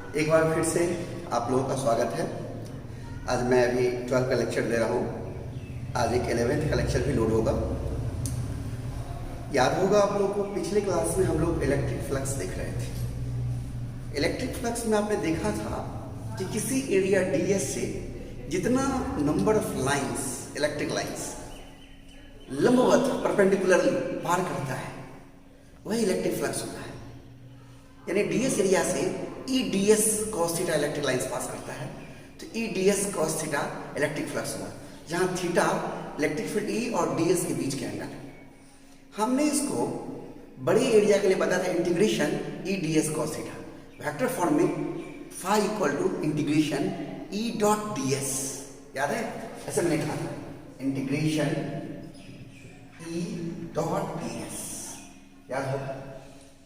एक बार फिर से आप लोगों का स्वागत है। आज मैं अभी 12 का लेक्चर दे रहा हूँ। आज एक 11th का लेक्चर भी लोड होगा। याद होगा आप लोगों को, पिछले क्लास में हम लोग इलेक्ट्रिक फ्लक्स देख रहे थे। इलेक्ट्रिक फ्लक्स में आपने देखा था कि किसी एरिया ds से जितना number of lines, electric lines लंबवत परपेंडिकुलरली पार करता है, वही इलेक्ट्रिक फ्लक्स होता है। यानी ds एरिया से E ds cos theta electric lines pass करता है, तो E ds cos theta electric flux हुआ, जहां थीटा इलेक्ट्रिक फील्ड ई और ds के बीच के एंगल है। हमने इसको बड़े एरिया के लिए बताया था integration E ds cos theta, vector form में phi equal to integration E dot ds। याद है, ऐसे मैंने कहा था इंटीग्रेशन ई डॉट ds, याद हो।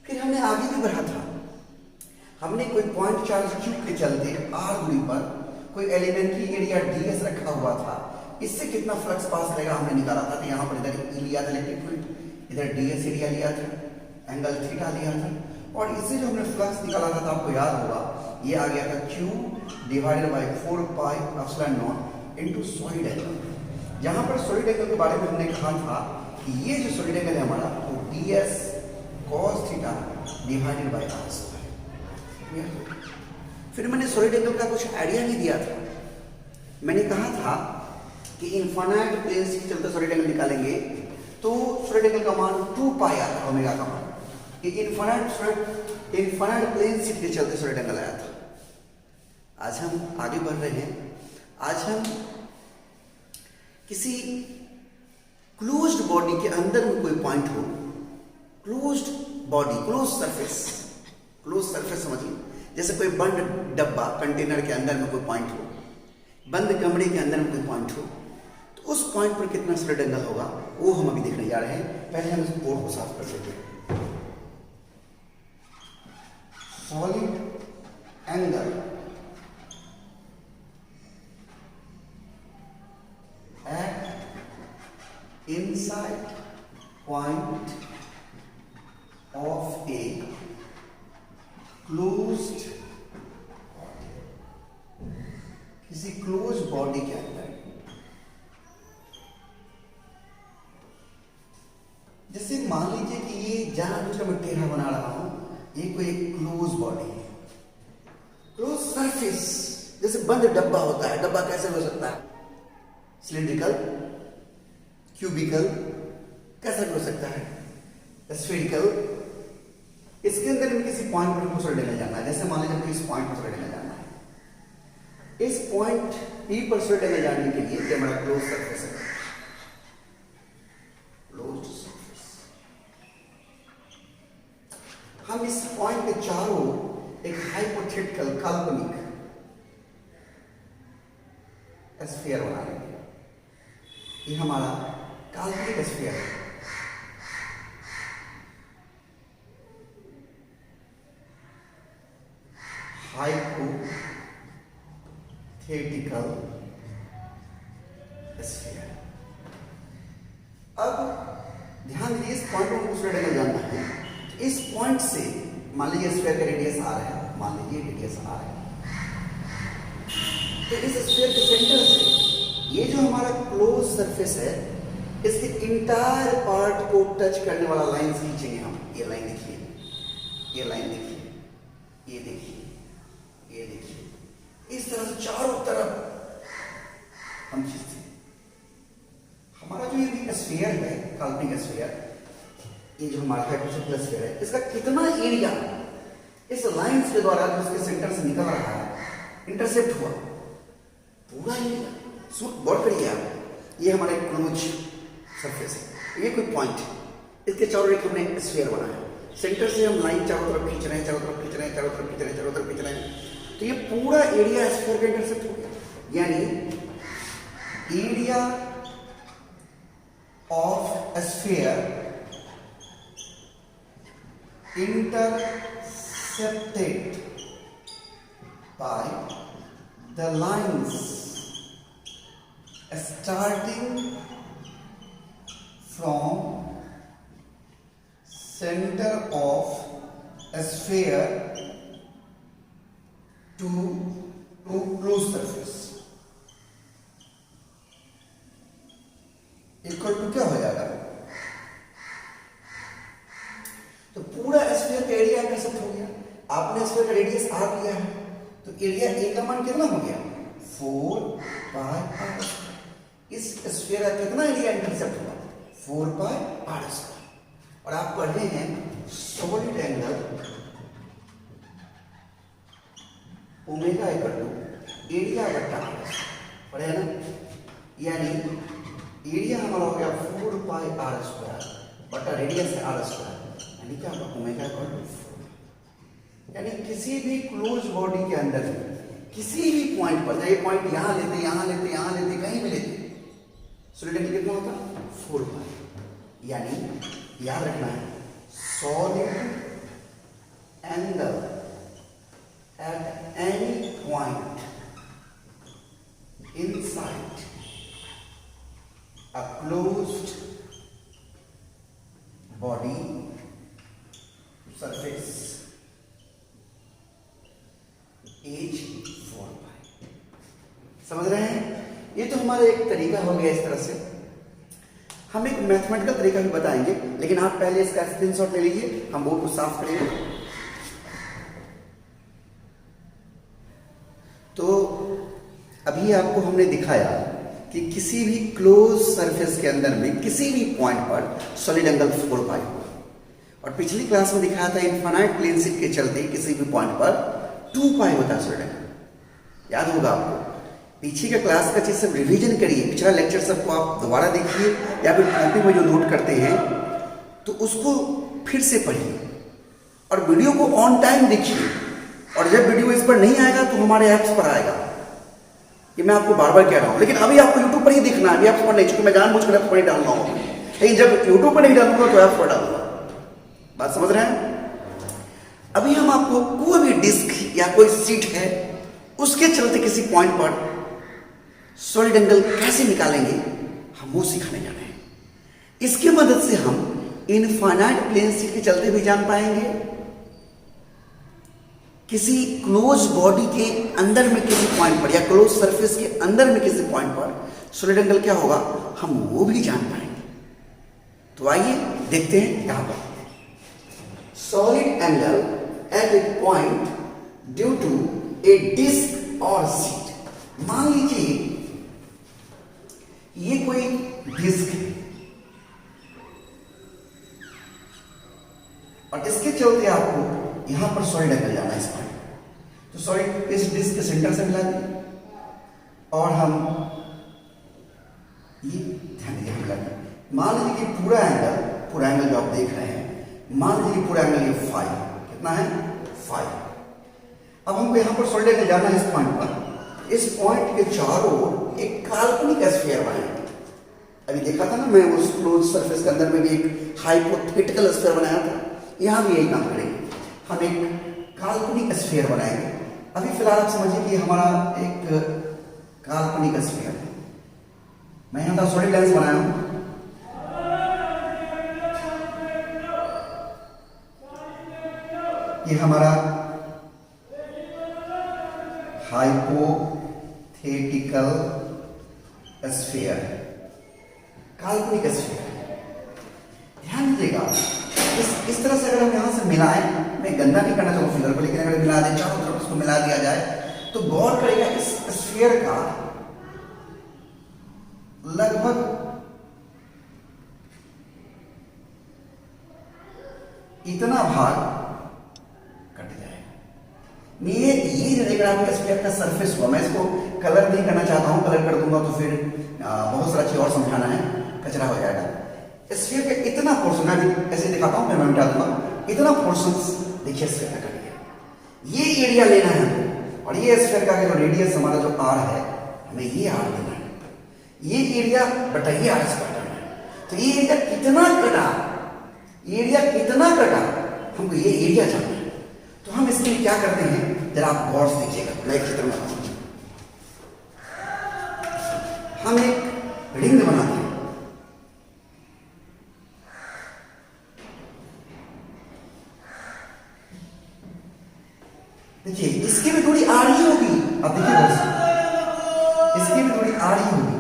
फिर हमने आगे भी बढ़ा था, हमने कोई पॉइंट चार्ज q के चलते r दूरी पर कोई एलिमेंट्री एरिया ds रखा हुआ था, इससे कितना फ्लक्स पास करेगा हमने निकाला था। तो यहाँ पर इधर E लिया था इलेक्ट्रिक फील्ड, इधर ds एरिया लिया था, एंगल थीटा लिया था, और इससे जो हमने फ्लक्स निकाला था, आपको याद होगा ये आ गया था q divided by 4 pi epsilon naught into solid angle. यहाँ पर सॉलिड एंगल के बारे में हमने कहा था कि ये जो सॉलिड एंगल है हमारा, वो ds cos theta divided by r square. फिर मैंने सॉलिड एंगल का कुछ आइडिया भी दिया था। मैंने कहा था कि इनफाइनाइट प्लेन के चलते सॉलिड एंगल निकालेंगे तो सॉलिड एंगल का मान 2 पाई आता है, ओमेगा का मान। कि इनफाइनाइट प्लेन शीट के चलते सॉलिड एंगल आया था। आज हम आगे बढ़ रहे हैं। आज हम किसी क्लोज्ड बॉडी के अंदर में कोई पॉइंट हो, क्लोज्ड बॉडी, क्लोज सरफेस समझिए, जैसे कोई बंद डब्बा कंटेनर के अंदर में कोई पॉइंट हो, बंद कमरे के अंदर में कोई पॉइंट हो, तो उस पॉइंट पर कितना सॉलिड एंगल होगा वो हम अभी देखने जा रहे हैं। पहले हम इस बोर्ड को साफ कर लेते हैं। Solid angle at inside point of a closed, किसी क्लोज बॉडी के अंदर, जैसे मान लीजिए कि ये जानबूझकर मैं टेढ़ा बना रहा हूं, ये कोई एक क्लोज बॉडी है, क्लोज सरफेस। जैसे बंद डब्बा होता है, डब्बा कैसे हो सकता है? सिलिंड्रिकल, क्यूबिकल, कैसा हो सकता है? स्फेरिकल। इसके अंदर में किसी पॉइंट पर सॉलिड एंगल जाना है। जैसे मान लीजिए मुझे इस पॉइंट पर सॉलिड एंगल जाना है, इस पॉइंट P पर सॉलिड एंगल जाने के लिए ये हमारा क्लोज सरफेस है, क्लोज्ड सरफेस। हम इस पॉइंट के चारों एक हाइपोथेटिकल काल्पनिक स्फीयर बना लेंगे। ये हमारा काल्पनिक स्फीयर है। Hypothetical sphere. अब ध्यान दीजिए, इस पॉइंट पर सॉलिड एंगल जानना है। इस पॉइंट से मान लीजिए स्फीयर का रेडियस r है, मान लीजिए रेडियस r है, तो इस स्फीयर के सेंटर से ये जो हमारा क्लोज सरफेस है, इसके इंटायर पार्ट को टच करने वाला लाइन खींचेंगे हम। ये लाइन देखिए, ये लाइन देखिए, ये देखिए, ये देखिए, इस तरह से चारों तरफ हम खींचते हैं। हमारा जो ये स्फीयर है, काल्पनिक स्फीयर, ये जो हमारा हाइपोथेटिकल स्फीयर है, इसका कितना एरिया इस लाइंस के द्वारा जो इसके सेंटर से निकल रहा है, इंटरसेप्ट हुआ, पूरा एरिया। गौर करिए आप, ये हमारा क्लोज सरफेस है, ये कोई पॉइंट है, इसके चारों एक हमने स्फीयर बनाया, सेंटर से हम लाइन चारों तरफ खींच रहे हैं, चारों तरफ खींच रहे हैं, चारों तरफ खींच रहे हैं, चारों तरफ खींच रहे हैं, तो ये पूरा एरिया स्फीयर का इंटरसेप्ट हो गया। यानी area of sphere intercepted by the lines starting from center of a sphere to close surface equal to क्या हो जाएगा? तो पूरा स्फीयर का एरिया एक्सेप्ट हो गया। आपने स्फीयर का रेडियस r लिया है, तो एरिया a का मान कितना हो गया? 4 पाई r। इस स्फीयर का कितना एरिया इंटरसेप्ट हुआ? 4 पाई r स्क्वायर। और आप पढ़े हैं solid angle omega equal to area बटा r, पढ़े हैं ना? यानी एरिया हमारा हो गया 4 पाई r स्क्वायर बटा रेडियस है r स्क्वायर, यानी क्या होगा? Omega equal to 4। यानी किसी भी क्लोज बॉडी के अंदर किसी भी पॉइंट पर, ये पॉइंट यहां लेते, यहां लेते, यहां लेते, कहीं भी लेते, सॉलिड एंगल कितना होता? 4 पाई। यानी याद रखना है, solid angle at any point inside a closed body surface is 4 पाई। समझ रहे हैं? ये तो हमारा एक तरीका हो गया। इस तरह से हम एक मैथमेटिकल तरीका भी बताएंगे, लेकिन आप पहले इसका स्क्रीनशॉट ले लीजिए, हम बोर्ड को साफ करेंगे। तो अभी आपको हमने दिखाया कि किसी भी क्लोज सरफेस के अंदर में किसी भी पॉइंट पर सॉलिड एंगल 4 पाई होगा। और पिछली क्लास में दिखाया था इनफाइनाइट प्लेन शिफ्ट के चलते किसी भी पॉइंट पर 2 पाई होता है सॉलिड एंगल। याद होगा आपको। पीछे के क्लास का चीज सब रिवीजन करिए, पिछला लेक्चर सबको आप दोबारा देखिए, या फिर कॉपी में जो नोट करते हैं तो उसको फिर से पढ़िए और वीडियो को ऑन टाइम देखिए। और जब वीडियो इस पर नहीं आएगा तो हमारे ऐप्स पर आएगा। ये मैं आपको बार बार कह रहा हूं, लेकिन अभी आपको यूट्यूब पर ही दिखना है। अभी ऐप्स पर नहीं, चूंकि मैं जानबूझकर ऐप्स पर नहीं डालना हूं, लेकिन जब यूट्यूब पर नहीं डालूंगा तो ऐप्स पर डालूंगा। बात समझ रहे हैं? अभी हम आपको कोई भी डिस्क या कोई सीट है उसके चलते किसी पॉइंट पर सॉलिड एंगल कैसे निकालेंगे हम वो सिखाने जा रहे हैं। इसकी मदद से हम इनफाइनाइट प्लेन सीट के चलते भी जान पाएंगे, किसी क्लोज बॉडी के अंदर में किसी पॉइंट पर या क्लोज सरफेस के अंदर में किसी पॉइंट पर सॉलिड एंगल क्या होगा हम वो भी जान पाएंगे। तो आइए देखते हैं यहां पर solid angle at a point due to a disc और सीट। मान लीजिए ये कोई डिस्क है और इसके चलते आपको यहां पर सॉलिड एंगल जाना है इस पॉइंट। तो सॉलिड इस डिस्क के सेंटर से मिला दिए और हम ये ध्यान दीजिए मिला दिए। मान लीजिए कि पूरा एंगल जो आप देख रहे हैं, मान लीजिए कि पूरा एंगल ये 5 कितना है 5। अब हमको यहां पर सॉलिड एंगल जाना है इस पॉइंट पर। इस पॉइंट के चारों ओर एक काल्पनिक स्फीयर बनाएंगे। अभी देखा था ना मैं उस क्लोज सरफेस के अंदर में भी एक हाइपोथेटिकल स्फीयर बनाया था, यहां भी यही काम करेंगे। हम एक काल्पनिक स्फीयर बनाएंगे। अभी फिलहाल आप समझिए कि हमारा एक काल्पनिक स्फीयर है। मैं यहां सॉलिड लेंस बनाया हूं। ये हमारा हाइपोथेटिकल स्फीयर है, काल्पनिक स्फीयर। ध्यान दीजिएगा इस तरह से अगर हम यहां से मिलाएं, मैं गंदा नहीं करना चाहूंगा फिगर को, लेकिन अगर मिला दें चारों तरफ उसको मिला दिया जाए तो गौर करेगा इस स्फीयर का लगभग इतना भाग कट जाएगा। ये रेगुलर स्फीयर का सरफेस हुआ। मैं इसको कलर नहीं करना चाहता हूं, कलर कर दूंगा तो फिर बहुत सारा चीज और समझाना है, कचरा हो जाएगा। स्फीयर का इतना पोर्शन मैं ऐसे दिखाता हूं, मैं मिटा दूंगा। इतना पोर्शन देखिए स्फीयर का कट गया। ये एरिया लेना है और ये स्फीयर का जो रेडियस हमारा जो आर है, हमें ये आर देना है। ये एरिया बटा ये आर स्क्वायर करना है। तो ये एरिया कितना कटा, एरिया कितना कटा, हमको ये एरिया जानना है। तो हम इसके लिए क्या करते हैं, जरा आप गौर से देखिएगा। मैं एक चित्र में हम एक रिंग बनाते हैं। देखिए इसकी भी दूरी आर ही होगी। अब देखिए दोस्तों, इसकी भी दूरी आर ही होगी।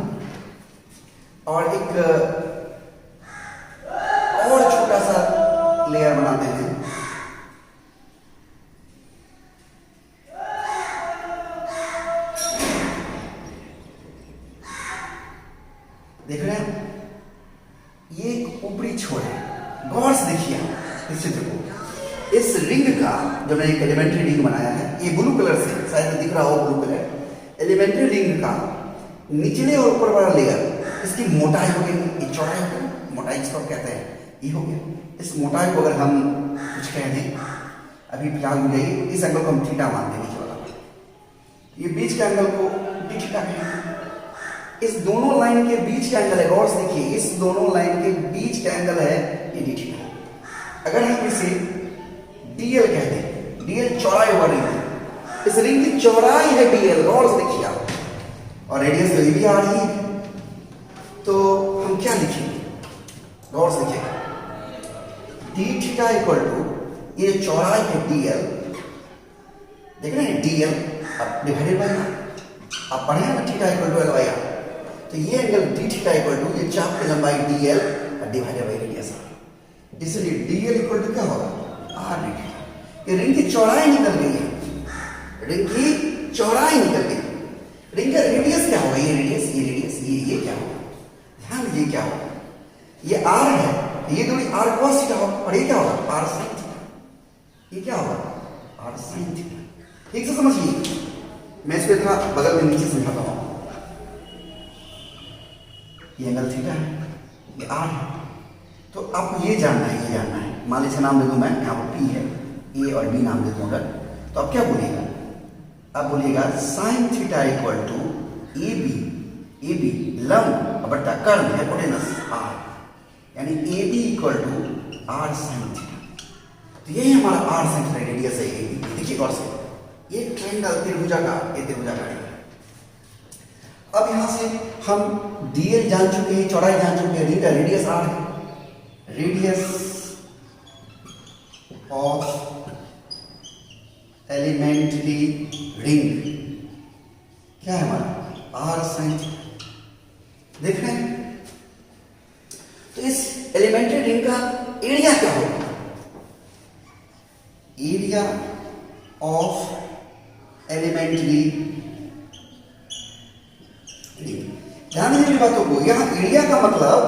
और एक और छोटा सा लेयर बनाते हैं। देख रहे हैं, ये एक ऊपरी छोर है। गौर से देखिए इस चित्र को। इस रिंग का जो मैंने एक एलिमेंट्री रिंग बनाया है, ये ब्लू कलर से शायद दिख रहा हो, ब्लू कलर एलिमेंट्री रिंग का निचले और ऊपर वाला लेयर, इसकी मोटाई हो गई, ये चौड़ाई हो गई, मोटाई इसको कहते हैं, ये हो गया। इस मोटाई को अगर हम कुछ कह दें, अभी फिलहाल मुझे इस एंगल को हम थीटा मानते हैं, नीचे वाला, ये बीच के एंगल को डी थीटा कहेंगे। इस दोनों लाइन के बीच का एंगल है, गौर से देखिए, इस दोनों लाइन के बीच का एंगल है ये डी थीटा। अगर हम इसे डीएल कहते हैं, डीएल चौड़ाई हुआ रिंग है, इस रिंग की चौड़ाई है डीएल, गौर से देखिए आप, और रेडियस तो ये भी आ रही है। तो हम क्या लिखेंगे, गौर से देखिए, डी थीटा इक्वल टू ये चौड़ाई है डीएल, देख रहे हैं डीएल, अब डिवाइडेड बाय आर, आप पढ़े ना theta equal to l by r, तो ये angle d theta equal to ये चाप की लंबाई dl divided by radius r. इसलिए डीएल इक्वल टू क्या होगा, आर डी थीटा। ये रिंग की चौड़ाई निकल गई है, रिंग की चौड़ाई निकल गई। रिंग का रेडियस क्या होगा, ये रेडियस, ये रेडियस, ये क्या होगा, ध्यान दीजिए क्या होगा, ये आर है, ये दूरी आर cos थीटा होगा, और ये क्या होगा, आर sin थीटा। ये क्या होगा, आर sin थीटा। ठीक से समझिए, मैं इसको इतना बगल में नीचे समझाता हूं। ये एंगल थीटा है, ये आर है, तो आपको ये जानना है, ये जानना है। मान लीजिए नाम दे दूं मैं, यहाँ पर पी है, ए और बी नाम दे दूं अगर, तो आप क्या बोलिएगा, आप बोलिएगा sine theta equal to a b लंब बट्टा कर्ण हाइपोटेनस आर, यानी a b equal to r sine theta. तो यही हमारा आर साइन थीटा रेडियस है ए बी। देखिए गौर से, ये ट्रायंगल त्रिभुजाकार, ये त्रिभुजाकार है। अब यहां से हम डीएल जान चुके हैं, चौड़ाई जान चुके हैं, रिंग का रेडियस आर है, रेडियस ऑफ एलिमेंट्री रिंग क्या है हमारा, आर साइन थीटा। देख रहे हैं, तो इस एलिमेंट्री रिंग का एरिया क्या होगा, एरिया ऑफ एलिमेंट्री रिंग। ध्यान दीजिए बातों को, यहां एरिया का मतलब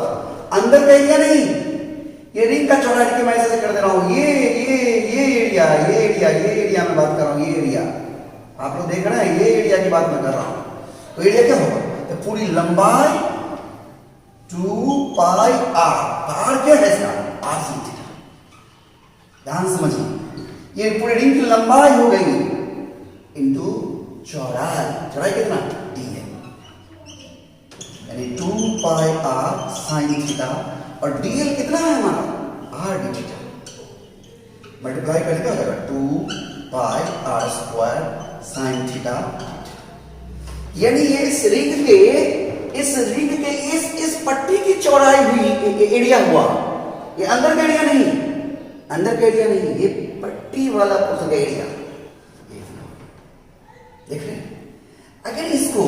अंदर का एरिया नहीं, ये रिंग का चौड़ाई के मैं ऐसे कर दे रहा हूं, ये एरिया मैं बात कर रहा हूं, ये एरिया आप लोग देख रहे हैं, ये एरिया की बात मैं कर रहा हूं। तो एरिया क्या होगा, तो पूरी लंबाई 2 पाई आर क्या है इसका, आर sin थीटा। ध्यान समझिए, ये पूरी रिंग की लंबाई हो गई इनटू चौड़ाई कितना, डी है, यानी 2 पाई आर sin थीटा, और डीएल कितना है हमारा, आर डी थीटा। मल्टीप्लाई करके क्या हो जाएगा, 2 pi r square sin theta. यानी ये इस रिंग के इस पट्टी की चौड़ाई हुई, एरिया हुआ, ये अंदर का एरिया नहीं, अंदर का एरिया नहीं, ये पट्टी वाला पोर्शन का एरिया। देख रहे हैं, अगर इसको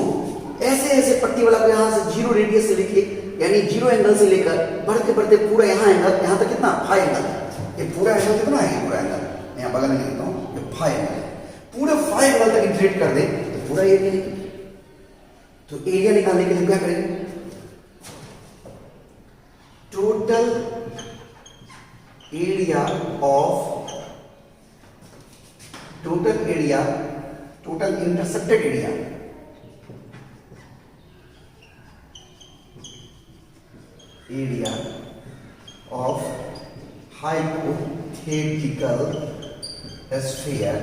ऐसे पट्टी वाला को यहां से जीरो रेडियस से लिखे, यानी जीरो एंगल से लेकर बढ़ते बढ़ते पूरा यहां एंगल, यहां तक कितना, फाइव एंगल, ये पूरा एंगल कितना है, ये पूरा एंगल यहां बगल में लिखता हूं, ये फाइव एंगल, पूरे 5 एंगल तक इंटीग्रेट कर दे तो पूरा एरिया निकले। तो एरिया निकालने के लिए क्या करेंगे, total area total intercepted area of hypothetical sphere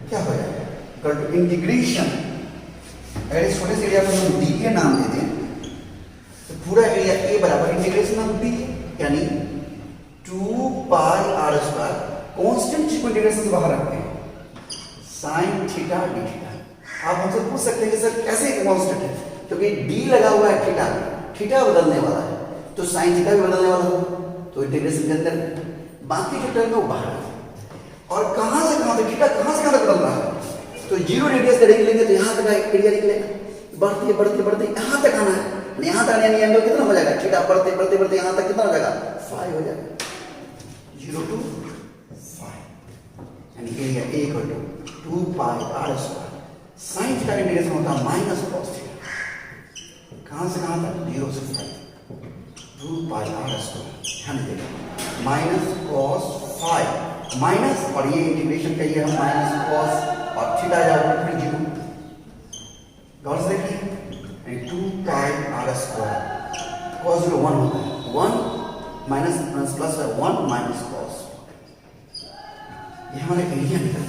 क्या हो जाएगा, इक्वल टू इंटीग्रेशन। अगर इस छोटे से एरिया को हम डी ए नाम दे दें तो पूरा एरिया ए बराबर इंटीग्रेशन ऑफ डी, यानी 2 पाई आर स्क्वायर, कांस्टेंट चीज को इंटीग्रेशन से बाहर रखते हैं, साइन थीटा डी थीटा। आप हमसे पूछ सकते हैं कि सर कैसे कांस्टेंट है, क्योंकि डी लगा हुआ है थीटा, थीटा बदलने वाला है, तो साइन थीटा भी बदलने वाला है, तो इंटीग्रेशन के अंदर बाकी जो टर्म है वो बाहर है। और कहां से कहां तक थीटा कहां से कहां तक बदल रहा है, तो जीरो रेडियस का रेंज लेंगे तो यहां तक एरिया निकलेगा, बढ़ते बढ़ते बढ़ते यहां तक आना है, यहां तक आने यानी एंगल कितना हो जाएगा, थीटा बढ़ते बढ़ते बढ़ते यहां तक कितना हो जाएगा, फाई हो जाएगा, 0 to 5, यानी area A equal to 2 pi r square. Sine theta का इंटीग्रेशन होता है माइनस कॉस थीटा, कहां से कहां तक, 0 से 5, 2 पाई r स्क्वायर, ध्यान देगा माइनस कॉस 5 माइनस, और ये इंटीग्रेशन का ये हम माइनस कॉस और थीटा जाओगे फिर 0, गौर से देखिए 2 पाई r स्क्वायर, कॉस 0 1 होता है, 1 माइनस माइनस प्लस है 1 माइनस कॉस, ये हमारा एरिया निकला।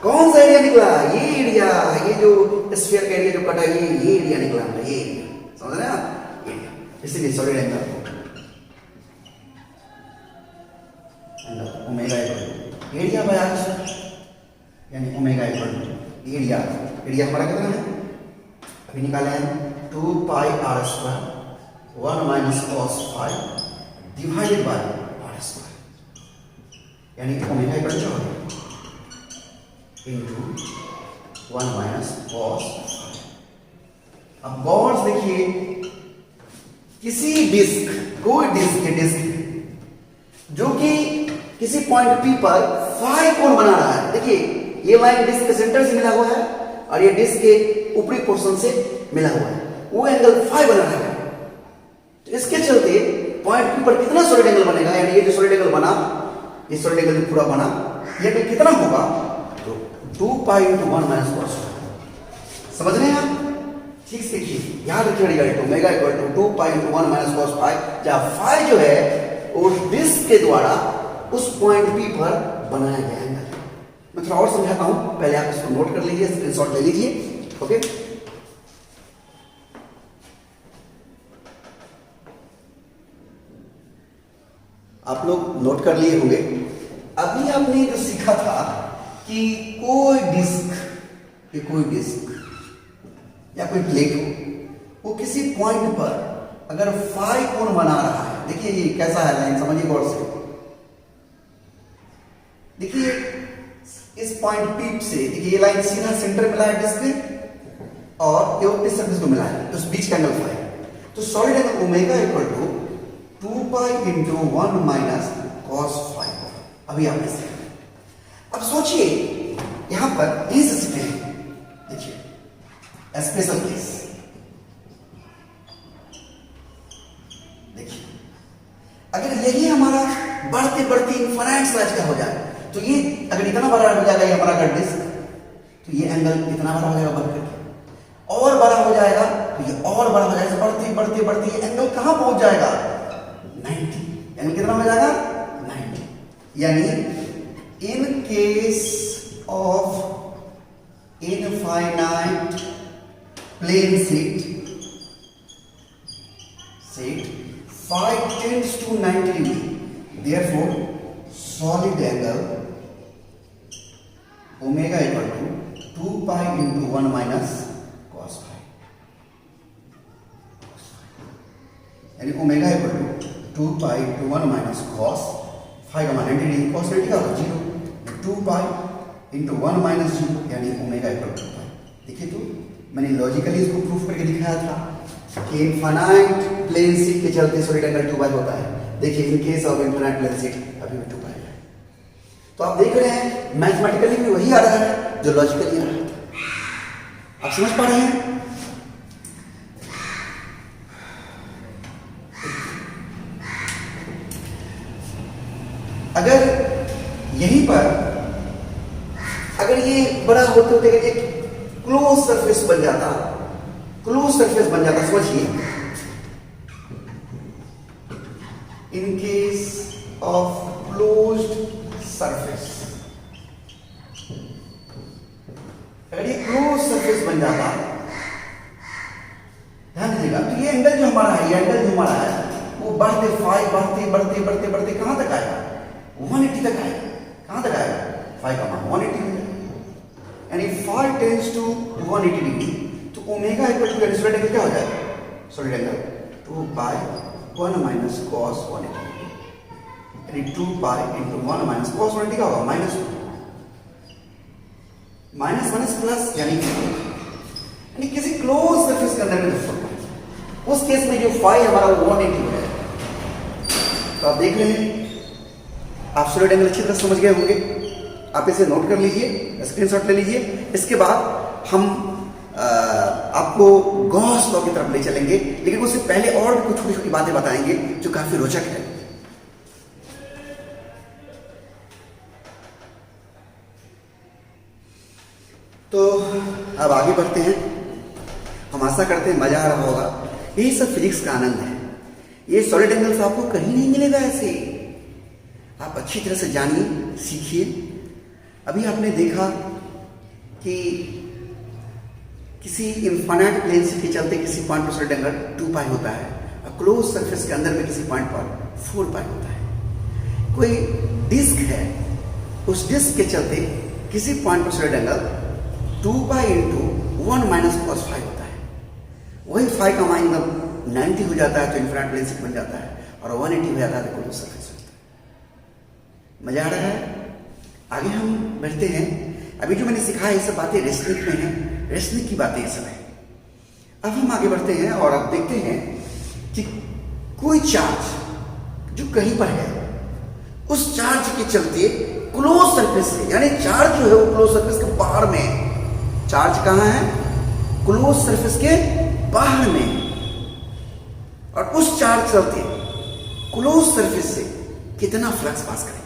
कौन सा एरिया निकला, ये एरिया, ये जो स्फीयर का एरिया जो कटा ये एरिया निकला हमारा, ये एरिया, समझ रहे हैं आप, एरिया, इसलिए solid angle omega equal area by r square, यानी ओमेगा इक्वल एरिया, एरिया हमारा कितना है अभी निकाले हैं 2 pi r square 1 minus cos 5 divided by r square, यानी ओमेगा इक्वल क्या होगा इनटू 1 माइनस कॉस 5। अब गौर से देखिए, किसी डिस्क, कोई डिस्क के डिस्क जो कि किसी पॉइंट P पर फाई कोण बना रहा है, देखिए ये लाइन डिस्क के सेंटर से मिला हुआ है और ये डिस्क के ऊपरी पोर्शन से मिला हुआ है, वो एंगल फाई बना रहा है, तो इसके चलते पॉइंट P पर कितना सॉलिड एंगल बनेगा, यानी ये जो सॉलिड एंगल बना, ये सॉलिड एंगल जो पूरा बना, ये एंगल कितना होगा, तो 2 पाई इंटू 1 माइनस कॉस, समझ रहे हैं आप, ठीक से देखिए, याद रखिए omega equal to 2 pi into 1 minus cos 5, जहां फाई जो है उस डिस्क के द्वारा उस पॉइंट P पर बनाया गया एंगल। मैं थोड़ा और समझाता हूं, पहले आप इसको नोट कर लीजिए, स्क्रीनशॉट ले लीजिए, ओके। आप लोग नोट कर लिए होंगे। अभी आपने जो सीखा था कि कोई डिस्क या कोई प्लेट हो, वो किसी पॉइंट पर अगर फाई कोण बना रहा है, देखिए ये कैसा है लाइन, समझिए गौर से, देखिए इस पॉइंट P से, देखिए ये लाइन सीधा सेंटर मिला है डिस्क में और ये इस सरफेस को मिला है, तो उस बीच का एंगल फाई, तो solid angle omega equal to 2 pi into 1 minus cos 5। अभी आप ऐसे, अब सोचिए यहां पर यही से सीखते हैं, देखिए स्पेशल केस, देखिए अगर यही हमारा बढ़ते बढ़ते इनफाइनाइट साइज का हो जाए, तो ये अगर इतना बड़ा हो जाएगा ये हमारा अगर डिस्क, तो ये एंगल इतना बड़ा हो जाएगा बढ़ करके, और बड़ा हो जाएगा तो ये और बड़ा हो जाएगा, बढ़ते बढ़ते बढ़ते ये एंगल कहां पहुंच जाएगा 90, यानी कितना हो जाएगा 90, यानी in case of infinite plane sheet phi tends to 90 degree, therefore solid angle omega equal to 2 pi into 1 minus cos phi, यानी omega equal to 2 pi into 1 minus cos phi का मान 90 डिग्री, cos 90 का होगा 0, 2 pi into 1 minus 0, यानी omega equal to 2 पाई। देखिए तो मैंने logically इसको प्रूफ करके दिखाया था कि इनफाइनाइट प्लेन शीट के चलते सॉलिड एंगल 2 पाई होता है। देखिए in case of infinite plane sheet अभी भी 2 पाई है, तो आप देख रहे हैं मैथमेटिकली भी वही आ रहा है जो लॉजिकली आ रहा था। आप समझ पा रहे हैं? अगर यहीं पर अगर ये बड़ा होते होते एक क्लोज सरफेस बन जाता, समझिए इन केस ऑफ क्लोज्ड सरफेस, अगर ये क्लोज सरफेस बन जाता, ध्यान दीजिएगा, तो ये एंगल जो हमारा है, वो बढ़ते फाई बढ़ते कहां तक आएगा 180 तक आएगा। कहां तक आएगा? फाई का मान 180 हो जाएगा, यानी फाई टेंड्स टू 180 डिग्री, तो omega equal to solid angle क्या हो जाएगा? Solid angle 2 pi 1 minus cos 180 degree. यानी 2 पाई इंटू 1 माइनस cos 180 का होगा -2 माइनस माइनस प्लस यानी किसी क्लोज सरफेस के अंदर में उस केस में जो फाई हमारा 180 है। तो आप देख रहे हैं, आप सॉलिड एंगल अच्छी तरह समझ गए होंगे। आप इसे नोट कर लीजिए, स्क्रीनशॉट ले लीजिए। इसके बाद हम आपको गॉस लॉ की तरफ ले चलेंगे, लेकिन उससे पहले और भी कुछ छोटी छोटी बातें बताएंगे जो काफी रोचक है। तो अब आगे बढ़ते हैं। हम आशा करते हैं मजा आ रहा होगा। यही सब फिजिक्स का आनंद है। ये सॉलिड एंगल्स आपको कहीं नहीं मिलेगा ऐसे। आप अच्छी तरह से जानिए, सीखिए। अभी आपने देखा कि किसी इनफाइनाइट प्लेन के चलते किसी पॉइंट पर सॉलिड एंगल 2 पाई होता है और क्लोज सरफेस के अंदर में किसी पॉइंट पर 4 पाई होता है। कोई डिस्क है, उस डिस्क के चलते किसी पॉइंट पर solid angle 2 pi into 1 minus cos 5 होता है। वही 5 का मान जब 90 हो जाता है तो इनफाइनाइट प्लेन से बन जाता है, और 180 हो जाता है तो क्लोज सरफेस होता है। मजा आ रहा है? आगे हम बढ़ते हैं। अभी जो मैंने सिखाया ये सब बातें रेशनिक में हैं, रेशनिक की बातें ये सब है। अब हम आगे बढ़ते हैं और अब देखते हैं कि कोई चार्ज जो कहीं पर है, उस चार्ज के चलते क्लोज सरफेस से, यानी चार्ज जो है वो क्लोज सरफेस के बाहर में है। चार्ज कहाँ है? क्लोज सरफेस के बाहर में। और उस चार्ज चलते क्लोज सरफेस से कितना फ्लक्स पास करेगा।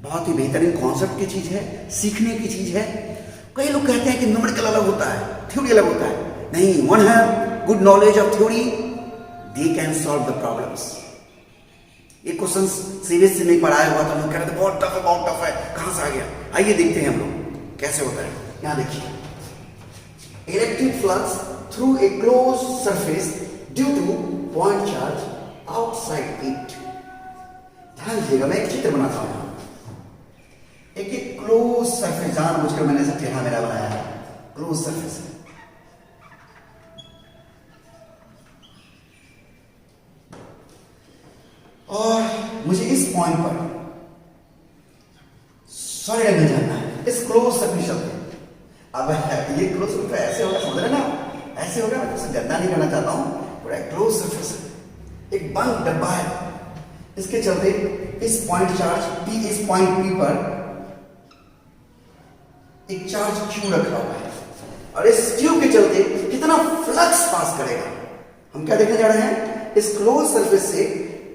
बहुत ही बेहतरीन कॉन्सेप्ट की चीज है, सीखने की चीज है। कई लोग कहते हैं कि न्यूमेरिकल अलग होता है, थ्योरी अलग होता है। नहीं, one have good knowledge of theory, they can solve the problems. ये क्वेश्चन सीबीएसई नहीं पढ़ाया हुआ तो लोग कह रहे थे बहुत टफ है, बहुत टफ है, कहां से आ गया। आइए देखते हैं हम लोग कैसे होता है। यहां देखिए, electric flux through a close surface due two point charge outside it. ध्यान दीजिएगा, मैं एक चित्र बनाता हूं। एक क्लोज सरफेस, जानबूझकर मैंने इसे टेढ़ा मेढ़ा बनाया है, क्लोज सरफेस है। और मुझे इस पॉइंट पर सॉलिड एंगल जानना है, इस क्लोज सरफेस पे। अब ये क्लोज सरफेस ऐसे होगा, समझ रहे ना? ऐसे होगा। मैं उसे गंदा नहीं करना चाहता हूं, पूरा क्लोज सरफेस है। एक बंद डब्बा है, इसके चलते इस पॉइंट चार्ज P, इस पॉइंट P पर एक चार्ज Q रखा हुआ है, और इस Q के चलते कितना फ्लक्स पास करेगा। हम क्या देखने जा रहे हैं? इस क्लोज सरफेस से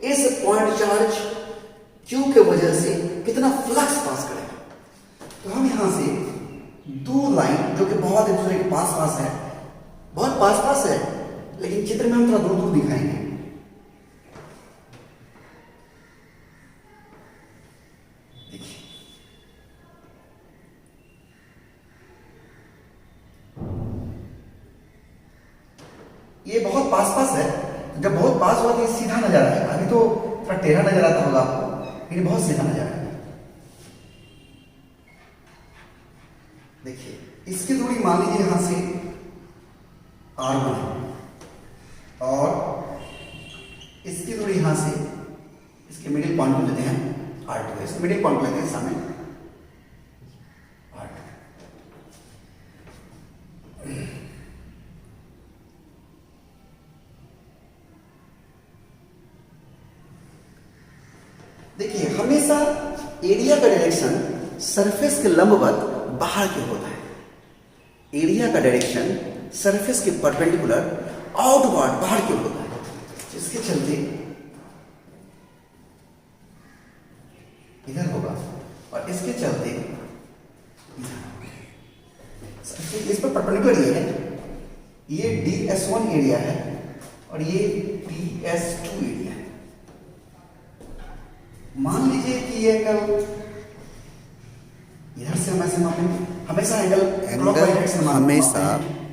इस पॉइंट चार्ज Q के वजह से कितना फ्लक्स पास करेगा। तो हम यहां से दो लाइन जो कि बहुत एक दूसरे के पास पास है, बहुत पास पास है, लेकिन चित्र में हम थोड़ा दूर दूर दिखाएंगे। देखिए, ये बहुत पास पास है। जब बहुत पास हुआ तो ये सीधा नजर आएगा। अभी तो थोड़ा टेढ़ा नजर आता होगा आपको, लेकिन बहुत सीधा नजर आएगा। देखिए, इसकी दूरी मान लीजिए यहां से R1 है, और इसकी दूरी यहां से, इसके मिडिल पॉइंट को लेते हैं R2 है। इसके मिडिल पॉइंट को लेते हैं सामने R2। देखिए, हमेशा एरिया का डायरेक्शन सरफेस के लंबवत बाहर की होता है। एरिया का डायरेक्शन सरफेस के परपेंडिकुलर आउटवर्ड बाहर की होता है, जिसके चलते इधर होगा और इसके चलते इस पर परपेंडिकुलर ये है। ये DS1 एरिया है और ये DS2 एरिया है। मान लीजिए कि ये एंगल इधर से हम ऐसे मापेंगे। हमेशा एंगल हमेशा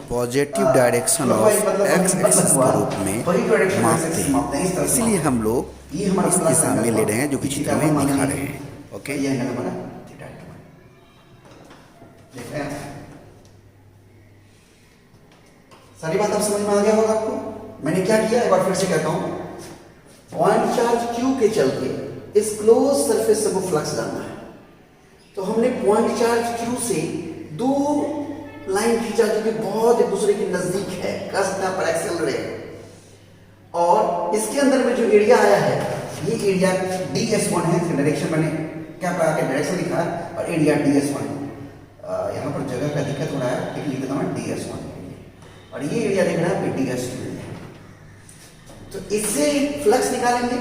positive direction of x axis के रूप में मापते हैं, इसलिए हम लोग इस दिशा में ले रहे हैं जो कि चित्र में दिखा रहे हैं। ओके, ये एंगल हमारा थीटा 2 है। देख रहे हैं? सारी बात अब समझ में आ गया होगा आपको। मैंने क्या किया, एक बार फिर से कहता हूं। पॉइंट चार्ज Q के चलते इस क्लोज सरफेस से वो फ्लक्स जानना है। तो हमने पॉइंट चार्ज Q से दो लाइन खींचा जो कि बहुत एक दूसरे के नजदीक है, कह सकते हैं पर एक्सेलरेट, और इसके अंदर में जो एरिया आया है ये एरिया DS1 है। इसका डायरेक्शन मैंने क्या कहा कि डायरेक्शन लिखा है और एरिया DS1 है। यहाँ पर जगह का दिक्कत हो रहा है, लेकिन लिख देता हूँ DS1 और ये एरिया दिख रहा है DS2। तो इससे फ्लक्स निकालेंगे,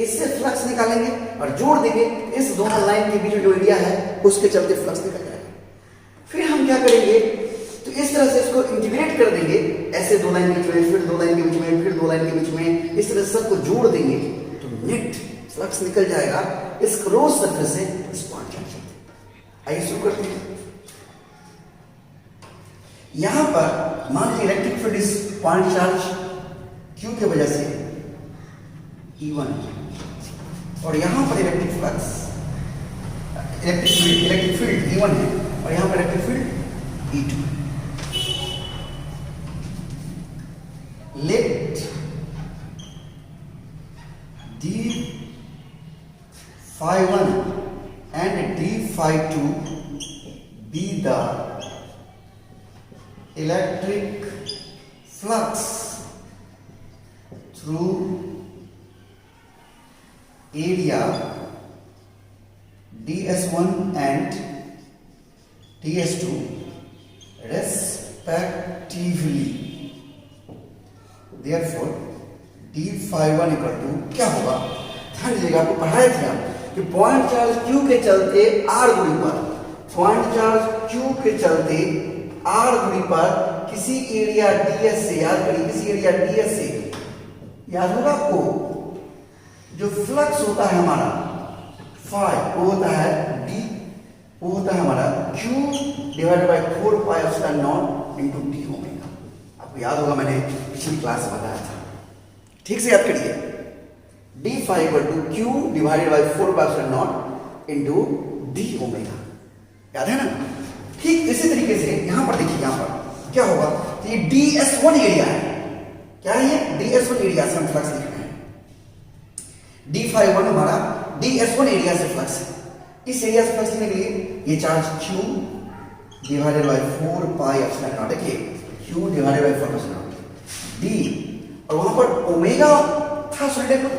इससे फ्लक्स निकालेंगे और जोड़ देंगे, इस दोनों लाइन के बीच जो एरिया है उसके चलते फ्लक्स निकल जाएगा। फिर हम क्या करेंगे, तो इस तरह से इसको इंटीग्रेट कर देंगे, ऐसे दो लाइन के बीच में, फिर दो लाइन के बीच में, फिर दो लाइन के बीच में, इस तरह से सबको जोड़ देंगे तो नेट फ्लक्स निकल जाएगा इस क्लोज सरफेस से इस पॉइंट चार्ज। आइए शुरू करते हैं। यहां पर मान लीजिए इलेक्ट्रिक फील्ड इस पॉइंट चार्ज Q की वजह से E1 और यहां पर electric flux electric field E1 है और यहां पर electric field E2। Let d phi1 and d phi2 be the electric flux through area DS1 and DS2 respectively. Therefore d phi1 equal to क्या होगा, ध्यान दीजिएगा, आपको पढ़ाए थे हम कि पॉइंट चार्ज Q के चलते R दूरी पर, पॉइंट चार्ज Q के चलते R दूरी पर किसी एरिया DS से, याद करिए किसी एरिया DS से, याद होगा आपको, जो फ्लक्स होता है हमारा फाई वो होता है D, वो होता है हमारा Q divided by 4 pi epsilon naught into D omega. आपको याद होगा मैंने पिछली क्लास में बताया था, ठीक से याद करिए, d phi equal to Q divided by 4 pi epsilon naught into D omega. याद है ना? ठीक इसी तरीके से यहां पर देखिए, यहां पर क्या होगा, ये DS1 एरिया है, क्या है ये DS1 एरिया से हम फ्लक्स लिख रहे हैं। d phi1 हमारा DS1 एरिया से फ्लक्स है। इस एरिया से फ्लक्स लिखने के लिए ये charge Q divided by 4 pi epsilon not, देखिए Q divided by 4 epsilon not D, और वहां पर ओमेगा था सॉलिड एंगल,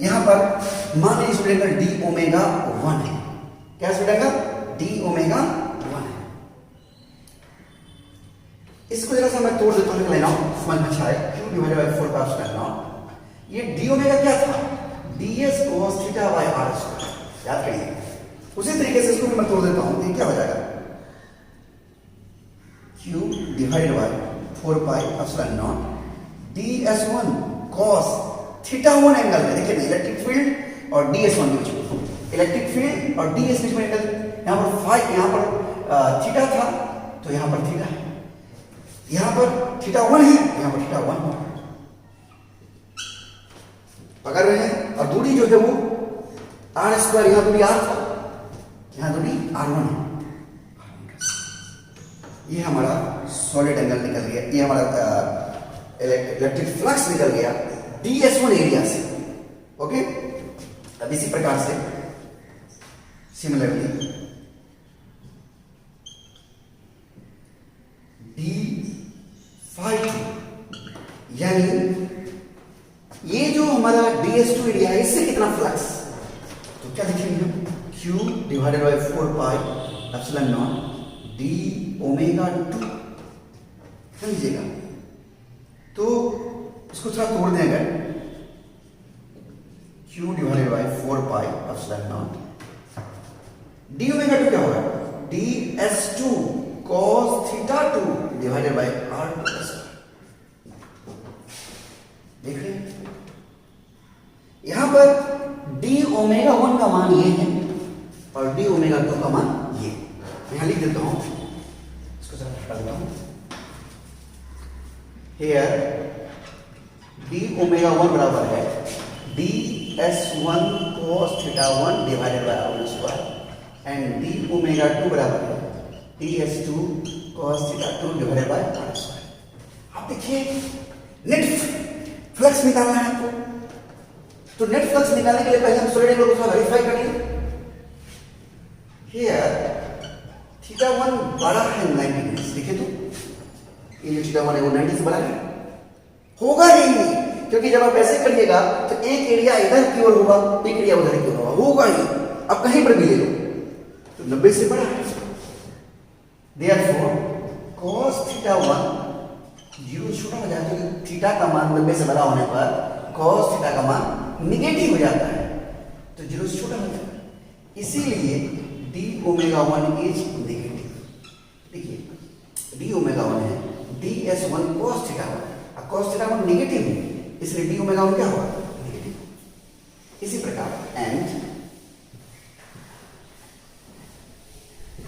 यहां पर मान लीजिए सॉलिड एंगल d ओमेगा 1 है। क्या सॉलिड एंगल d ओमेगा 1 है। इसको जरा सा मैं तोड़ देता हूं, लेना समझ में अच्छा है। Q divided by 4 pi epsilon not, ये d ओमेगा क्या था, ds cos theta by r square, याद करिए। उसी तरीके से इसको भी मैं तोड़ देता हूं, ये क्या हो जाएगा, Q divided by 4 pi epsilon not ds1 cos theta 1 angle में, देखिए इलेक्ट्रिक फील्ड और ds1 के बीच में, इलेक्ट्रिक फील्ड और ds बीच में एंगल, यहां पर फाई, यहां पर थीटा था तो यहां पर थीटा है, यहां पर थीटा 1 है, यहां पर थीटा 1 है, पकड़ रहे हैं। और दूरी जो है वो r स्क्वायर, यहां दूरी r था, यहां दूरी r1 है। ये हमारा सॉलिड एंगल निकल गया, ये हमारा इलेक्ट्रिक फ्लक्स निकल गया DS1 एरिया से। ओके, अब इसी प्रकार से सिमिलरली d phi2, यानी ये जो हमारा DS2 एरिया है इससे कितना फ्लक्स, तो क्या लिखेंगे हम, Q divided by 4 pi epsilon not d omega 2, समझिएगा। तो इसको थोड़ा तोड़ दें, अगर Q divided by 4 pi epsilon not d omega 2 क्या होगा, ds2 cos theta 2 divided by r2। देख रहे हैं यहां पर d ओमेगा 1 का मान ये है और d ओमेगा 2 का मान ये, यहां लिख देता हूं, इसको जरा हटा देता हूं। हियर d ओमेगा 1 बराबर है ds1 cos theta 1 divided by r square and d omega 2 बराबर है ds2 cos theta 2 divided by r square. आप देखिए नेट फ्लक्स निकालना है, तो नेट फ्लक्स निकालने के लिए पहले हम सॉलिड एंगल को थोड़ा वेरीफाई कर लें। हियर θ1 बड़ा है 90 डिग्री, देखिए तो ये जो θ1 है वो 90 से बड़ा है, होगा ही नहीं, क्योंकि जब आप ऐसे करिएगा तो एक एरिया इधर की ओर होगा, एक एरिया उधर की ओर होगा ही, आप कहीं पर भी ले लो तो 90 से बड़ा है। Therefore cos θ1 0 छोटा हो जाता है, थीटा का मान 90 से बड़ा होने पर cos थीटा का मान निगेटिव हो जाता है, तो 0 से छोटा हो जाता है, इसीलिए d ओमेगा 1 इज नेगेटिव। देखिए d ओमेगा 1 है, ds1 cos θ1, अब cos θ1 नेगेटिव है, इसलिए d ओमेगा 1 क्या होगा, नेगेटिव। इसी प्रकार एंड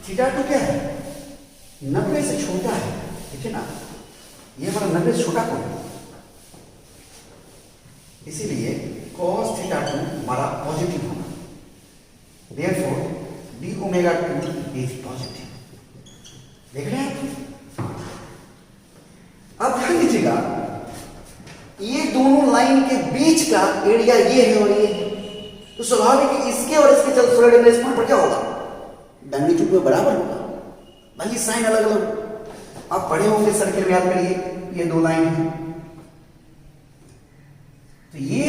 θ2 क्या है, 90 से छोटा है, देखिए ना ये हमारा 90 से छोटा कौन है, इसीलिए cos θ2 हमारा पॉजिटिव होगा। Therefore d omega 2 is positive. देख रहे हैं आप ध्यान दीजिएगा, ये दोनों लाइन के बीच का एरिया ये है और ये है, तो स्वाभाविक है इसके और इसके चल सॉलिड एंगल स्पॉन पर क्या होगा, मैग्नीट्यूड में बराबर होगा, भले साइन अलग अलग। आप पढ़े होंगे सर्किल में, याद करिए ये दो लाइन है, तो ये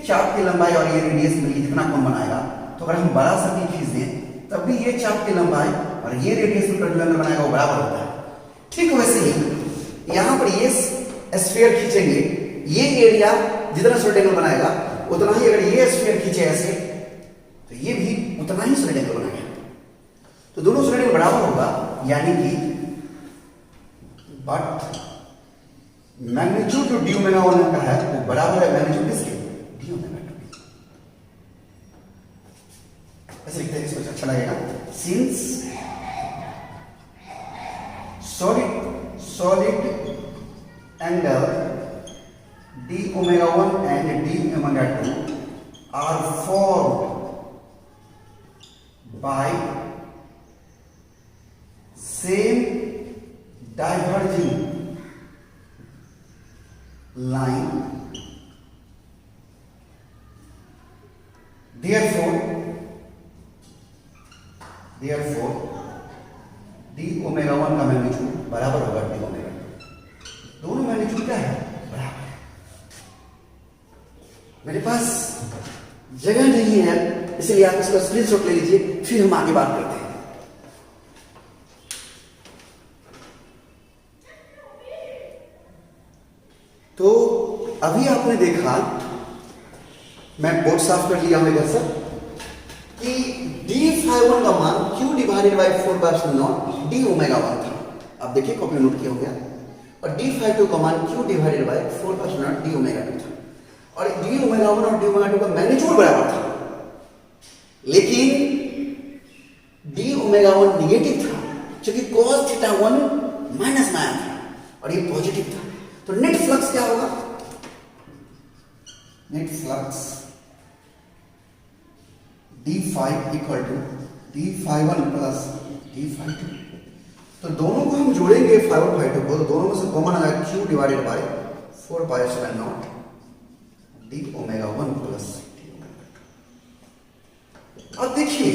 चाप की लंबाई और ये रेडियस मिली जितना कोण बनाएगा, तो अगर हम बड़ा सर्किल खींच दें तब भी ये चाप की लंबाई और ये रेडियस में एंगल बनाएगा वो बराबर होता है। ठीक वैसे ही यहां पर ये स्फीयर खींचेंगे, ये एरिया जितना सॉलिड एंगल बनाएगा उतना ही, अगर ये स्फीयर खींचे ऐसे तो ये भी उतना ही सॉलिड एंगल बनाएगा, तो दोनों सॉलिड एंगल बराबर होगा, यानी कि बट मैग्नीट्यूड जो डी ओमेगा 1 का है वो बराबर है मैग्नीट्यूड किसके, डी ओमेगा 2। ऐसे लिखते हैं, इसको अच्छा लगेगा, since solid angle d omega 1 and d omega 2 are formed by same diverging line, therefore d omega 1 का मैग्नीट्यूड बराबर होगा d ओमेगा 2। दोनों मैग्नीट्यूड क्या है, बराबर है। मेरे पास जगह नहीं है इसलिए आप इसका स्क्रीनशॉट ले लीजिए, फिर हम आगे बात करते हैं। तो अभी आपने देखा, मैं बोर्ड साफ कर लिया हूं इधर से, कि d∅1 का मान q divided bye 4/0 d omega 1 था। अब देखिए कॉपी नोट किया हो गया, और d∅2 का मान q divided bye 4/0 d omega 2 था, और d ओमेगा 1 और d ओमेगा 2 का मैग्नीट्यूड बराबर था, लेकिन d ओमेगा 1 निगेटिव था क्योंकि cos θ1 माइनस में आया था और ये पॉजिटिव था। तो नेट फ्लक्स क्या होगा, net flux d∅ equal to d∅1 plus d∅2। तो दोनों को हम जोड़ेंगे, ∅1 ∅2 को, तो दोनों में से कॉमन आ जाएगा q divided by 4πε0 d omega 1 plus d omega 2। अब देखिए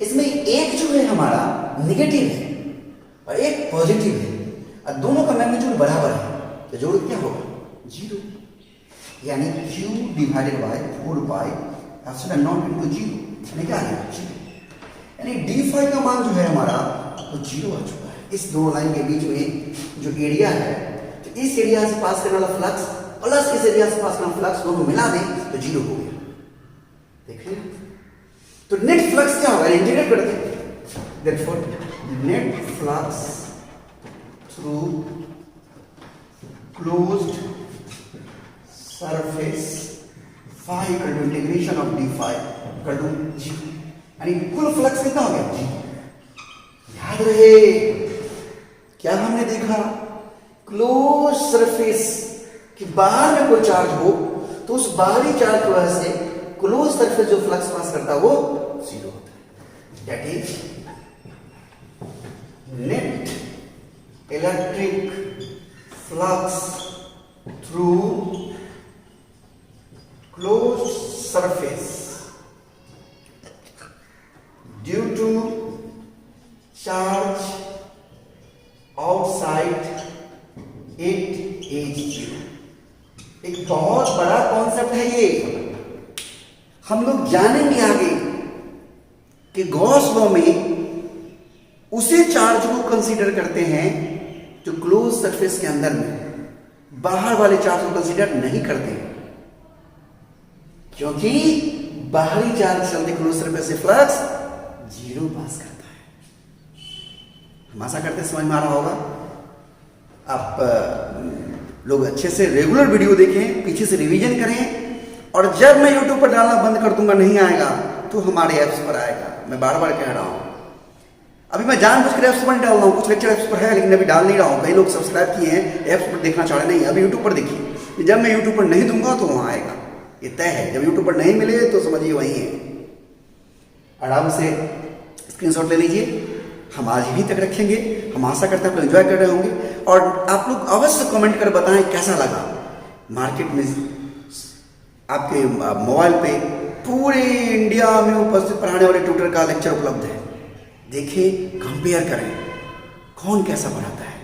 इसमें एक जो है हमारा निगेटिव है और एक पॉजिटिव है, और दोनों का मैग्नीट्यूड बराबर है, तो जोड़ क्या होगा, 0, यानी q डिवाइडेड बाय 4πε0 इनटू 0, यानी क्या आ गया 0, यानी d∅ का मान जो है हमारा वो 0 आ चुका है। इस दो लाइन के बीच में जो एरिया है, तो इस एरिया से पास करने वाला फ्लक्स प्लस इस एरिया से पास करने वाला फ्लक्स दोनों मिला दें तो 0 हो गया। देख रहे हैं, तो नेट फ्लक्स क्या होगा, इंटीग्रेट कर दें, therefore net flux through closed surface phi equal to integration of d∅ equal to 0, यानी कुल फ्लक्स कितना हो गया, 0। याद रहे क्या हमने देखा, क्लोज सरफेस कि बाहर में कोई चार्ज हो तो उस बाहरी चार्ज की वजह से क्लोज सरफेस जो फ्लक्स पास करता है वो 0 होता है। That is net electric flux through closed charge outside it is 0। एक बहुत बड़ा कॉन्सेप्ट है ये। हम लोग जानेंगे आगे कि गॉस लॉ में उसे चार्ज को कंसीडर करते हैं जो क्लोज सरफेस के अंदर में, बाहर वाले चार्ज को कंसीडर नहीं करते हैं, क्योंकि बाहरी चार्ज चलते क्लोज सरफेस से फ्लक्स 0 पास करता है। हम आशा करते हैं समझ में आ रहा होगा। आप लोग अच्छे से रेगुलर वीडियो देखें, पीछे से रिवीजन करें, और जब मैं यूट्यूब पर डालना बंद कर दूंगा, नहीं आएगा, तो हमारे ऐप्स पर आएगा। मैं बार बार कह रहा हूं, अभी मैं जानबूझकर ऐप्स पर नहीं डाल रहा हूं, कुछ लेक्चर ऐप्स पर है लेकिन अभी डाल नहीं रहा हूं। कई लोग सब्सक्राइब किए हैं, ऐप्स पर देखना चाह रहे नहीं, अभी यूट्यूब पर देखिए। जब मैं यूट्यूब पर नहीं दूंगा तो वहां आएगा, ये तय है। जब यूट्यूब पर नहीं मिले तो समझिए वही है। आराम से स्क्रीनशॉट ले लीजिए। हम आज यहीं तक रखेंगे। हम आशा करते हैं आप लोग एंजॉय कर रहे होंगे, और आप लोग अवश्य कमेंट कर बताएं कैसा लगा। मार्केट में आपके मोबाइल पे पूरे इंडिया में उपस्थित पढ़ाने वाले ट्यूटर का लेक्चर उपलब्ध है। देखें, कंपेयर करें कौन कैसा पढ़ाता है।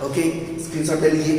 ओके, स्क्रीनशॉट ले लीजिए।